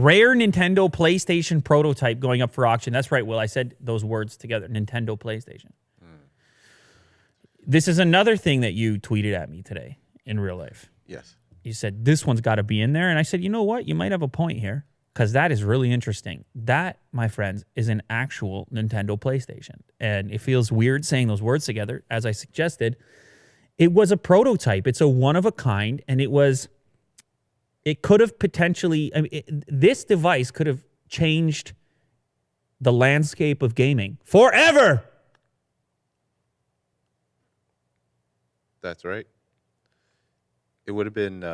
Rare Nintendo PlayStation prototype going up for auction. That's right, Will. I said those words together. Nintendo PlayStation. This is another thing that you tweeted at me today in real life. Yes. You said, this one's got to be in there. And I said, you know what? You might have a point here because that is really interesting. That, my friends, is an actual Nintendo PlayStation. And it feels weird saying those words together. As I suggested, it was a prototype. It's a one-of-a-kind. And it could have potentially, this device could have changed the landscape of gaming forever. That's right. It would have been...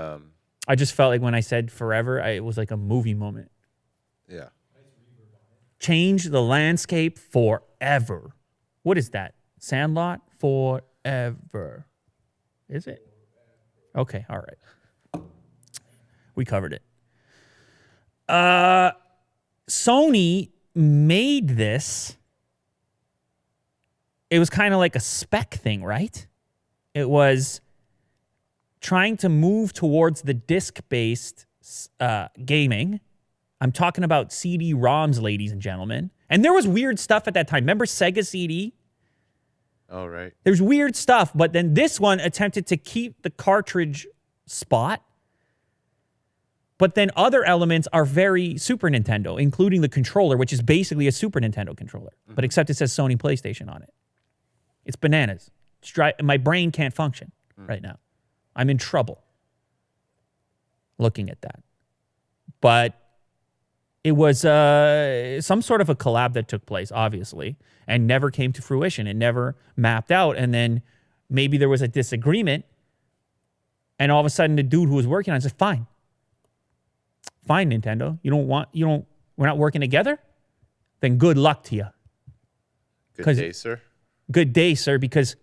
I just felt like when I said forever, it was like a movie moment. Yeah. Change the landscape forever. What is that? Sandlot? Forever. Is it? Okay, all right. We covered it. Sony made this. It was kind of like a spec thing, right? It was trying to move towards the disc-based gaming. I'm talking about CD-ROMs, ladies and gentlemen. And there was weird stuff at that time. Remember Sega CD? Oh, right. There's weird stuff, but then this one attempted to keep the cartridge spot. But then other elements are very Super Nintendo, including the controller, which is basically a Super Nintendo controller. But except it says Sony PlayStation on it. It's bananas. My brain can't function right now. I'm in trouble looking at that. But it was some sort of a collab that took place, obviously, and never came to fruition. It never mapped out. And then maybe there was a disagreement. And all of a sudden, the dude who was working on it said, fine. Fine, Nintendo. We're not working together? Then good luck to you. Good day, sir. Good day, sir, because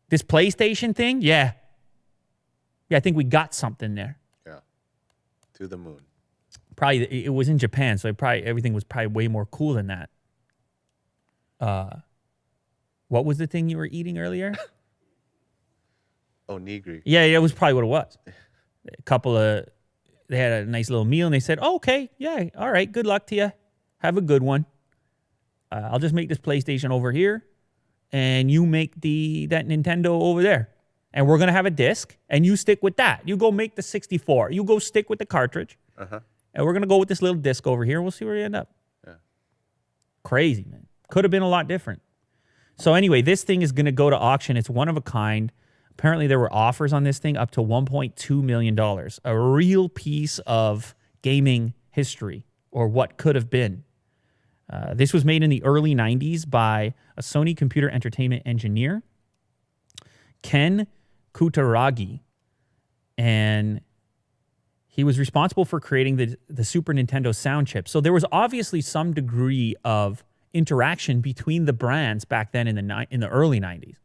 this PlayStation thing, yeah, I think we got something there. Yeah. To the moon. Probably, it was in Japan, so everything was probably way more cool than that. What was the thing you were eating earlier? Onigiri. Yeah, it was probably what it was. They had a nice little meal, and they said, oh, okay, yeah, all right, good luck to you. Have a good one. I'll just make this PlayStation over here, and you make that Nintendo over there. And we're going to have a disc, and you stick with that. You go make the 64. You go stick with the cartridge. Uh-huh. And we're going to go with this little disc over here, and we'll see where we end up. Yeah. Crazy, man. Could have been a lot different. So anyway, this thing is going to go to auction. It's one of a kind. Apparently, there were offers on this thing up to $1.2 million. A real piece of gaming history, or what could have been. This was made in the early 90s by a Sony computer entertainment engineer, Ken Kutaragi. And he was responsible for creating the Super Nintendo sound chip. So there was obviously some degree of interaction between the brands back then in the early 90s.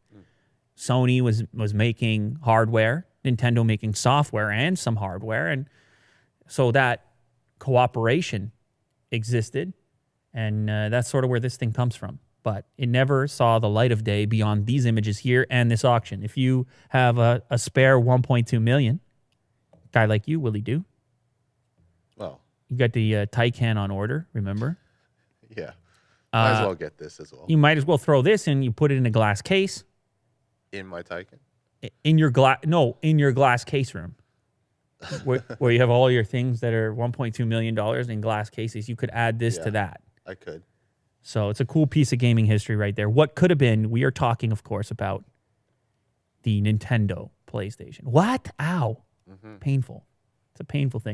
Sony was making hardware, Nintendo making software and some hardware. And so that cooperation existed. And that's sort of where this thing comes from. But it never saw the light of day beyond these images here and this auction. If you have a spare $1.2 million, guy like you, Willie do. Well. You got the Taycan on order, remember? Yeah. Might as well get this as well. You might as well throw this in. You put it in a glass case. In my Taycan? In your glass case room. where you have all your things that are $1.2 million in glass cases. You could add this to that. I could. So it's a cool piece of gaming history right there. What could have been, we are talking, of course, about the Nintendo PlayStation. What? Ow. Painful. It's a painful thing.